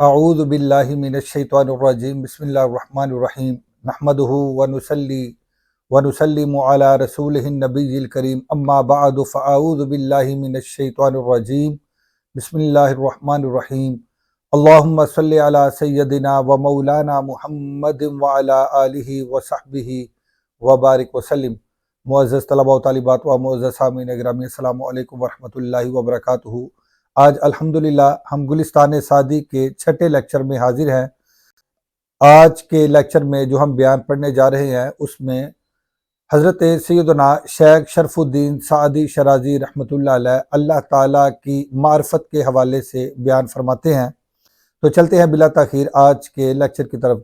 اعوذ باللہ من الشیطان الرجیم بسم اللہ الرحمن الرحیم نحمدہ ونسلم علی رسولہ النبی الکریم اما بعد فاعوذ باللہ من الشیطان الرجیم بسم اللہ الرحمن الرحیم اللہم صلی علی سیدنا و مولانا محمد وعلی آلہ وصحبہ وبارک وسلم۔ معزز طلباء و طالبات و معزز سامعین گرامی، السلام علیکم ورحمۃ اللہ وبرکاتہ۔ آج الحمدللہ ہم گلستان سعدی کے چھٹے لیکچر میں حاضر ہیں۔ آج کے لیکچر میں جو ہم بیان پڑھنے جا رہے ہیں اس میں حضرت سیدنا شیخ شرف الدین سعدی شرازی رحمۃ اللہ علیہ اللہ تعالیٰ کی معرفت کے حوالے سے بیان فرماتے ہیں۔ تو چلتے ہیں بلا تاخیر آج کے لیکچر کی طرف۔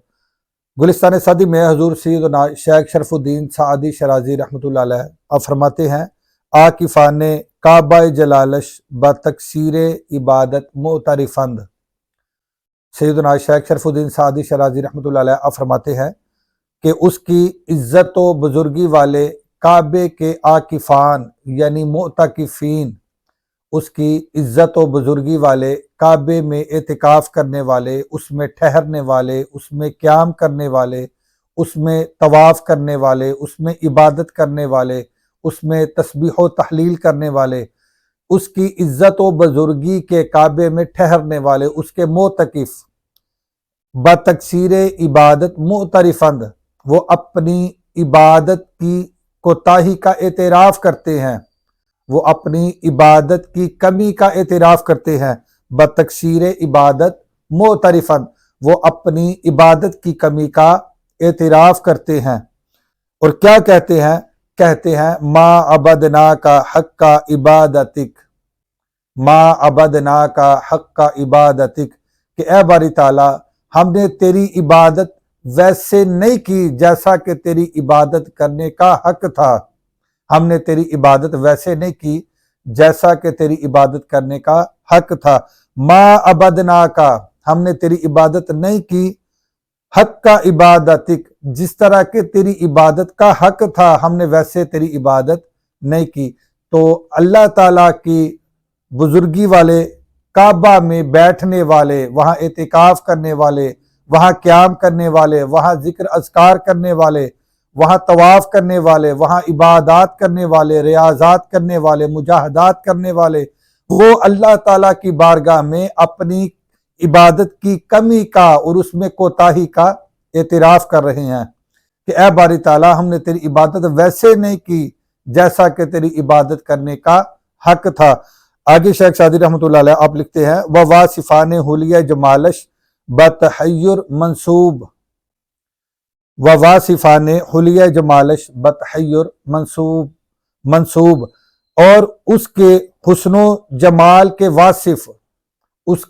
گلستان سعدی میں حضور سیدنا شیخ شرف الدین سعدی شرازی رحمۃ اللہ علیہ آپ فرماتے ہیں، عاکفان کعبہ جلالش بتکثیر عبادت معترفند۔ سیدنا شیخ شرف الدین سعدی شرازی رحمۃ اللہ علیہ آپ فرماتے ہیں کہ اس کی عزت و بزرگی والے کعبے کے عاکفان یعنی معتکفین، اس کی عزت و بزرگی والے کعبے میں اعتکاف کرنے والے، اس میں ٹھہرنے والے، اس میں قیام کرنے والے، اس میں طواف کرنے والے، اس میں عبادت کرنے والے، اس میں تسبیح و تحلیل کرنے والے، اس کی عزت و بزرگی کے کعبے میں ٹھہرنے والے، اس کے معتکف بتکثیر عبادت معترفند، وہ اپنی عبادت کی کوتاہی کا اعتراف کرتے ہیں، وہ اپنی عبادت کی کمی کا اعتراف کرتے ہیں۔ بتکثیر عبادت معترفند، وہ اپنی عبادت کی کمی کا اعتراف کرتے ہیں۔ اور کیا کہتے ہیں؟ کہتے ہیں ما عبدنا کا حق کا عبادتک، ما عبدنا کا حق کا عبادتک، کہ اے باری تعالیٰ ہم نے تیری عبادت ویسے نہیں کی جیسا کہ تیری عبادت کرنے کا حق تھا، ہم نے تیری عبادت ویسے نہیں کی جیسا کہ تیری عبادت کرنے کا حق تھا۔ ما عبدنا کا، ہم نے تیری عبادت نہیں کی حق کا عبادتک، جس طرح کہ تیری عبادت کا حق تھا ہم نے ویسے تیری عبادت نہیں کی۔ تو اللہ تعالیٰ کی بزرگی والے کعبہ میں بیٹھنے والے، وہاں اعتکاف کرنے والے، وہاں قیام کرنے والے، وہاں ذکر اذکار کرنے والے، وہاں طواف کرنے والے، وہاں عبادات کرنے والے، ریاضات کرنے والے، مجاہدات کرنے والے، وہ اللہ تعالیٰ کی بارگاہ میں اپنی عبادت کی کمی کا اور اس میں کوتاہی کا اعتراف کر رہے ہیں کہ اے باری تعالیٰ ہم نے تیری عبادت ویسے نہیں کی جیسا کہ تیری عبادت کرنے کا حق تھا۔ آگے شیخ سعدی رحمۃ اللہ علیہ آپ لکھتے ہیں وَوَاصِفَانِ حُلیَ جمالش بتحیر منصوب، وَوَاصِفَانِ حُلیَ جمالش بتحیر منصوب، اور اس کے حسن و جمال کے واصف، اس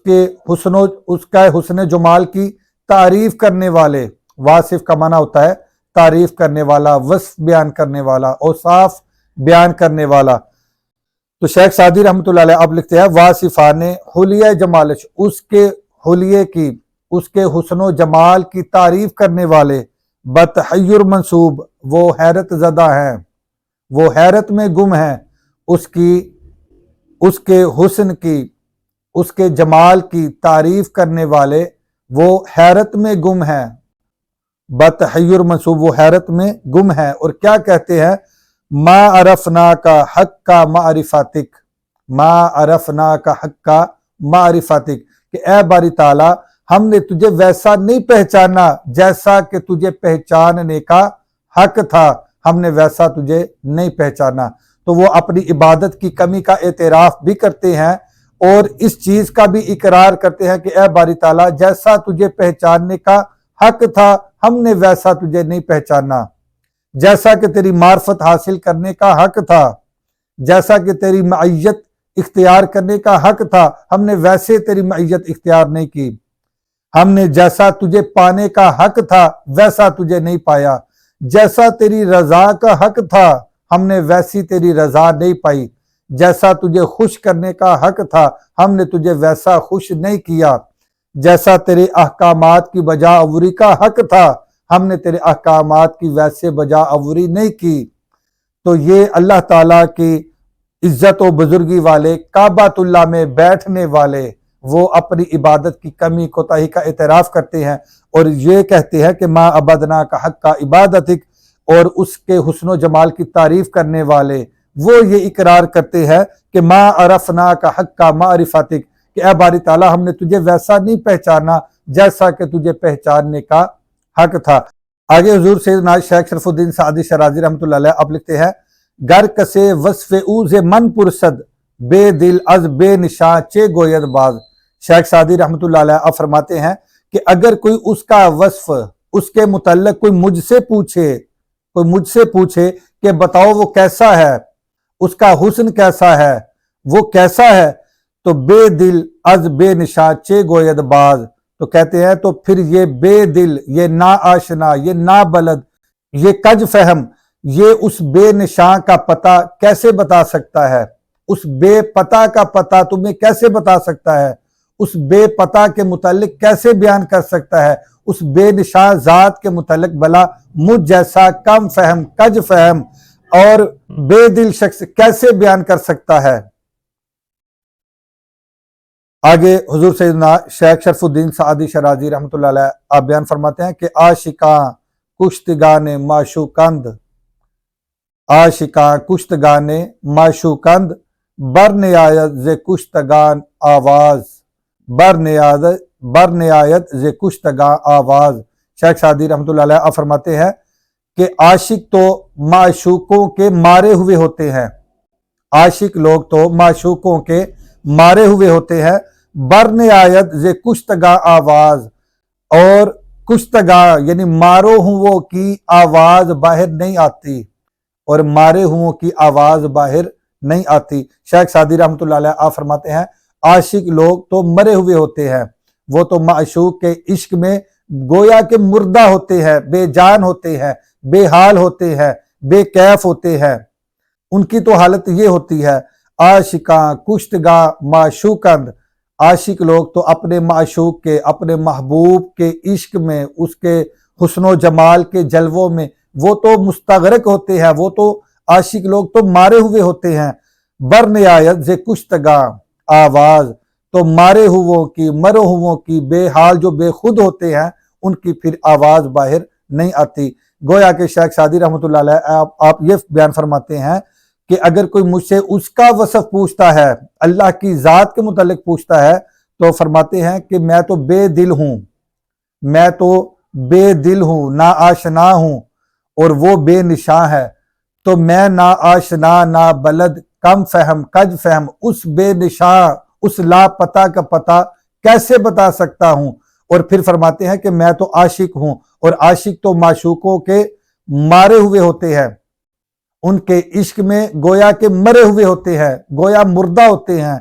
کا حسن جمال کی تعریف کرنے والے، واصف کا معنی ہوتا ہے تعریف کرنے والا، وصف بیان کرنے والا، اوصاف بیان کرنے والا۔ تو شیخ سعدی رحمۃ اللہ علیہ آپ لکھتے ہیں واصفان حلیہ جمالش، اس کے حلیے کی، اس کے حسن و جمال کی تعریف کرنے والے، بتحیر منصوب، وہ حیرت زدہ ہیں، وہ حیرت میں گم ہیں، اس کے حسن کی، اس کے جمال کی تعریف کرنے والے وہ حیرت میں گم ہیں، بتحیر منصوب، وہ حیرت میں گم ہیں۔ اور کیا کہتے ہیں؟ ما عرفنا کا حق کا معرفتک، ما عرفنا کا حق کا معرفتک، کہ اے باری تعالیٰ ہم نے تجھے ویسا نہیں پہچانا جیسا کہ تجھے پہچاننے کا حق تھا، ہم نے ویسا تجھے نہیں پہچانا۔ تو وہ اپنی عبادت کی کمی کا اعتراف بھی کرتے ہیں اور اس چیز کا بھی اقرار کرتے ہیں کہ اے باری تعالیٰ جیسا تجھے پہچاننے کا حق تھا ہم نے ویسا تجھے نہیں پہچانا، جیسا کہ تیری معرفت حاصل کرنے کا حق تھا، جیسا کہ تیری معیت اختیار کرنے کا حق تھا ہم نے ویسے تیری معیت اختیار نہیں کی، ہم نے جیسا تجھے پانے کا حق تھا ویسا تجھے نہیں پایا، جیسا تیری رضا کا حق تھا ہم نے ویسی تیری رضا نہیں پائی، جیسا تجھے خوش کرنے کا حق تھا ہم نے تجھے ویسا خوش نہیں کیا، جیسا تیرے احکامات کی بجا آوری کا حق تھا ہم نے تیرے احکامات کی ویسے بجا آوری نہیں کی۔ تو یہ اللہ تعالیٰ کی عزت و بزرگی والے کعبۃ اللہ میں بیٹھنے والے وہ اپنی عبادت کی کمی کوتاہی کا اعتراف کرتے ہیں اور یہ کہتے ہیں کہ ما عبدنا کا حق کا عبادتک، اور اس کے حسن و جمال کی تعریف کرنے والے وہ یہ اقرار کرتے ہیں کہ ما عرفنا کا حق کا معرفتک، کہ اے باری تعالیٰ ہم نے تجھے ویسا نہیں پہچانا جیسا کہ تجھے پہچاننے کا حق تھا۔ آگے حضور سیدنا شیخ شرف الدین سعدی شرازی رحمۃ اللہ علیہ آپ لکھتے ہیں، گر کسے وصف اوز من پرسد بے دل از بے نشاں چے گوید باز۔ شیخ سعدی رحمۃ اللہ علیہ آپ فرماتے ہیں کہ اگر کوئی اس کا وصف، اس کے متعلق کوئی مجھ سے پوچھے کہ بتاؤ وہ کیسا ہے، اس کا حسن کیسا ہے، وہ کیسا ہے، تو بے دل از بے نشاں چے گوید باز، تو کہتے ہیں تو پھر یہ بے دل، یہ نا آشنا، یہ نا بلد، یہ کج فہم، یہ اس بے نشاں کا پتہ کیسے بتا سکتا ہے، اس بے پتہ کا پتہ تمہیں کیسے بتا سکتا ہے، اس بے پتہ کے متعلق کیسے بیان کر سکتا ہے، اس بے نشاں ذات کے متعلق بھلا مجھ جیسا کم فہم، کج فہم اور بے دل شخص کیسے بیان کر سکتا ہے۔ آگے حضور سیدنا شیخ شرف الدین سعدی شرازی رحمۃ اللہ علیہ آپ بیان فرماتے ہیں کہ عاشقاں کشتگان معشوقند، عاشقاں کشتگان معشوقند، برنیایت ز کشتگان آواز، برنیایت ز کشتگان آواز۔ شیخ سعدی رحمۃ اللہ علیہ آپ فرماتے ہیں کہ عاشق تو معشوقوں کے مارے ہوئے ہوتے ہیں، عاشق لوگ تو معشوقوں کے مارے ہوئے ہوتے ہیں، برنیایت ز کشتگاں آواز، اور کشتگاں یعنی مارو ہوں کی آواز باہر نہیں آتی، اور مارے ہوں کی آواز باہر نہیں آتی۔ شیخ سعدی رحمۃ اللہ علیہ آپ فرماتے ہیں عاشق لوگ تو مرے ہوئے ہوتے ہیں، وہ تو معشوق کے عشق میں گویا کہ مردہ ہوتے ہیں، بے جان ہوتے ہیں، بے حال ہوتے ہیں، بے کیف ہوتے ہیں، ان کی تو حالت یہ ہوتی ہے۔ عاشقاں کشتگاں معشوقند، عاشق لوگ تو اپنے معشوق کے، اپنے محبوب کے عشق میں، اس کے حسن و جمال کے جلووں میں وہ تو مستغرق ہوتے ہیں، وہ تو عاشق لوگ تو مارے ہوئے ہوتے ہیں۔ برنیایت ز کشتگاں آواز، تو مارے ہووں کی، مرے ہووں کی، بے حال جو بے خود ہوتے ہیں ان کی پھر آواز باہر نہیں آتی۔ گویا کہ شیخ سعدی رحمۃ اللہ علیہ آپ یہ بیان فرماتے ہیں کہ اگر کوئی مجھ سے اس کا وصف پوچھتا ہے، اللہ کی ذات کے متعلق پوچھتا ہے، تو فرماتے ہیں کہ میں تو بے دل ہوں، میں تو بے دل ہوں، نا آشنا ہوں، اور وہ بے نشاں ہے، تو میں نا آشنا، نا بلد، کم فہم، کج فہم، اس بے نشاں، اس لا پتہ کا پتہ کیسے بتا سکتا ہوں۔ اور پھر فرماتے ہیں کہ میں تو عاشق ہوں، اور عاشق تو معشوقوں کے مارے ہوئے ہوتے ہیں، ان کے عشق میں گویا کہ مرے ہوئے ہوتے ہیں، گویا مردہ ہوتے ہیں۔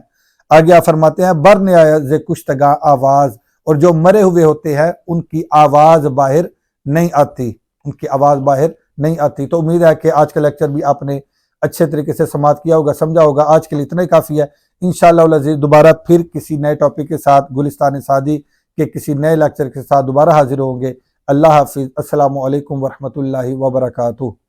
آگے فرماتے ہیں برنیایت ز کشتگاں آواز، اور جو مرے ہوئے ہوتے ہیں ان کی آواز باہر نہیں آتی، ان کی آواز باہر نہیں آتی۔ تو امید ہے کہ آج کا لیکچر بھی آپ نے اچھے طریقے سے سماعت کیا ہوگا، سمجھا ہوگا۔ آج کے لیے اتنا ہی کافی ہے۔ انشاءاللہ العزیز دوبارہ پھر کسی نئے ٹاپک کے ساتھ گلستان سعدی کے کسی نئے لیکچر کے ساتھ دوبارہ حاضر ہوں گے۔ اللہ حافظ، السلام علیکم ورحمۃ اللہ وبرکاتہ۔